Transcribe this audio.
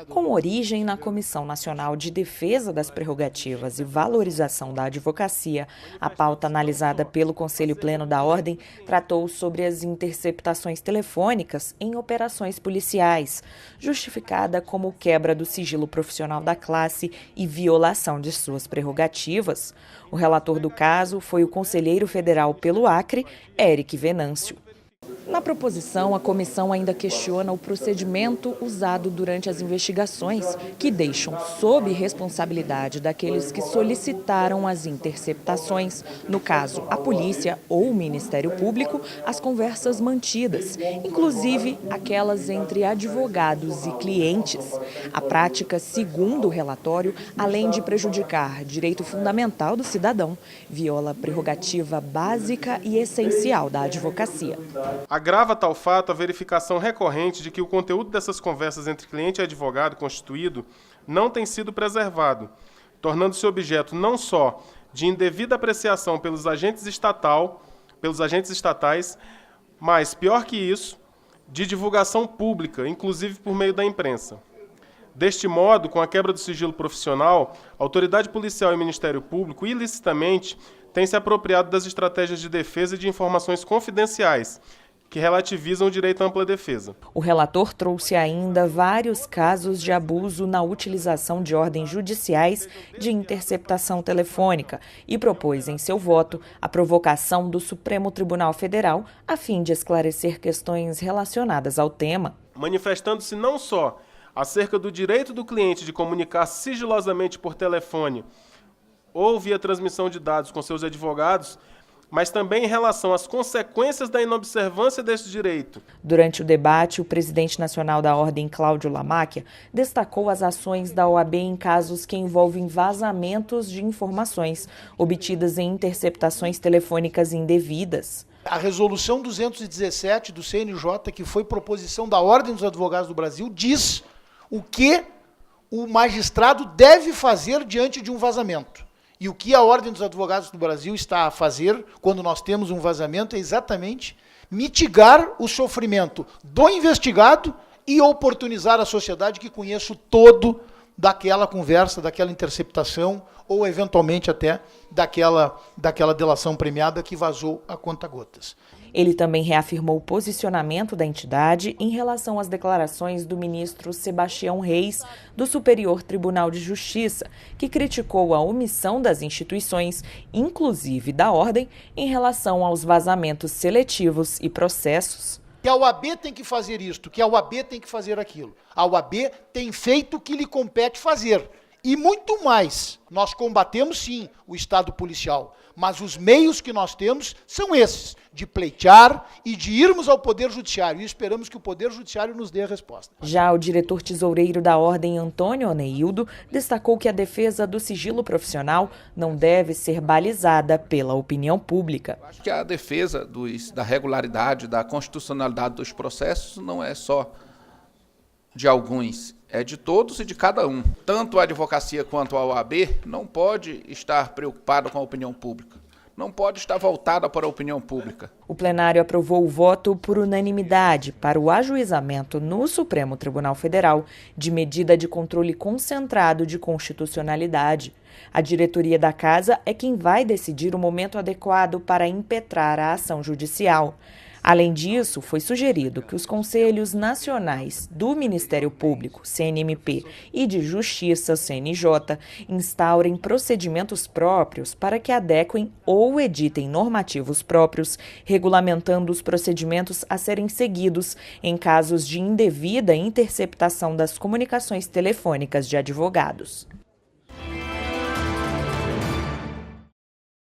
Com origem na Comissão Nacional de Defesa das Prerrogativas e Valorização da Advocacia, a pauta analisada pelo Conselho Pleno da Ordem tratou sobre as interceptações telefônicas em operações policiais, justificada como quebra do sigilo profissional da classe e violação de suas prerrogativas. O relator do caso foi o conselheiro federal pelo Acre, Éric Venâncio. Na proposição, a comissão ainda questiona o procedimento usado durante as investigações, que deixam sob responsabilidade daqueles que solicitaram as interceptações, no caso, a polícia ou o Ministério Público, as conversas mantidas, inclusive aquelas entre advogados e clientes. A prática, segundo o relatório, além de prejudicar direito fundamental do cidadão, viola a prerrogativa básica e essencial da advocacia. Agrava tal fato a verificação recorrente de que o conteúdo dessas conversas entre cliente e advogado constituído não tem sido preservado, tornando-se objeto não só de indevida apreciação pelos agentes estatais, mas, pior que isso, de divulgação pública, inclusive por meio da imprensa. Deste modo, com a quebra do sigilo profissional, a autoridade policial e o Ministério Público, ilicitamente, têm se apropriado das estratégias de defesa e de informações confidenciais, que relativizam o direito à ampla defesa. O relator trouxe ainda vários casos de abuso na utilização de ordens judiciais de interceptação telefônica e propôs em seu voto a provocação do Supremo Tribunal Federal a fim de esclarecer questões relacionadas ao tema. Manifestando-se não só acerca do direito do cliente de comunicar sigilosamente por telefone ou via transmissão de dados com seus advogados, mas também em relação às consequências da inobservância deste direito. Durante o debate, o presidente nacional da Ordem, Cláudio Lamáquia, destacou as ações da OAB em casos que envolvem vazamentos de informações obtidas em interceptações telefônicas indevidas. A resolução 217 do CNJ, que foi proposição da Ordem dos Advogados do Brasil, diz o que o magistrado deve fazer diante de um vazamento. E o que a Ordem dos Advogados do Brasil está a fazer quando nós temos um vazamento é exatamente mitigar o sofrimento do investigado e oportunizar a sociedade que conheça o todo daquela conversa, daquela interceptação ou, eventualmente, até daquela delação premiada que vazou a conta-gotas. Ele também reafirmou o posicionamento da entidade em relação às declarações do ministro Sebastião Reis, do Superior Tribunal de Justiça, que criticou a omissão das instituições, inclusive da Ordem, em relação aos vazamentos seletivos e processos. Que a OAB tem que fazer isto, que a OAB tem que fazer aquilo. A OAB tem feito o que lhe compete fazer. E muito mais. Nós combatemos, sim, o Estado policial, mas os meios que nós temos são esses, de pleitear e de irmos ao Poder Judiciário, e esperamos que o Poder Judiciário nos dê a resposta. Já o diretor tesoureiro da Ordem, Antônio Oneildo, destacou que a defesa do sigilo profissional não deve ser balizada pela opinião pública. Acho que a defesa da regularidade, da constitucionalidade dos processos não é só de alguns, é de todos e de cada um. Tanto a advocacia quanto a OAB não pode estar preocupada com a opinião pública, não pode estar voltada para a opinião pública. O plenário aprovou o voto por unanimidade para o ajuizamento no Supremo Tribunal Federal de medida de controle concentrado de constitucionalidade. A diretoria da Casa é quem vai decidir o momento adequado para impetrar a ação judicial. Além disso, foi sugerido que os Conselhos Nacionais do Ministério Público, CNMP, e de Justiça, CNJ, instaurem procedimentos próprios para que adequem ou editem normativos próprios, regulamentando os procedimentos a serem seguidos em casos de indevida interceptação das comunicações telefônicas de advogados.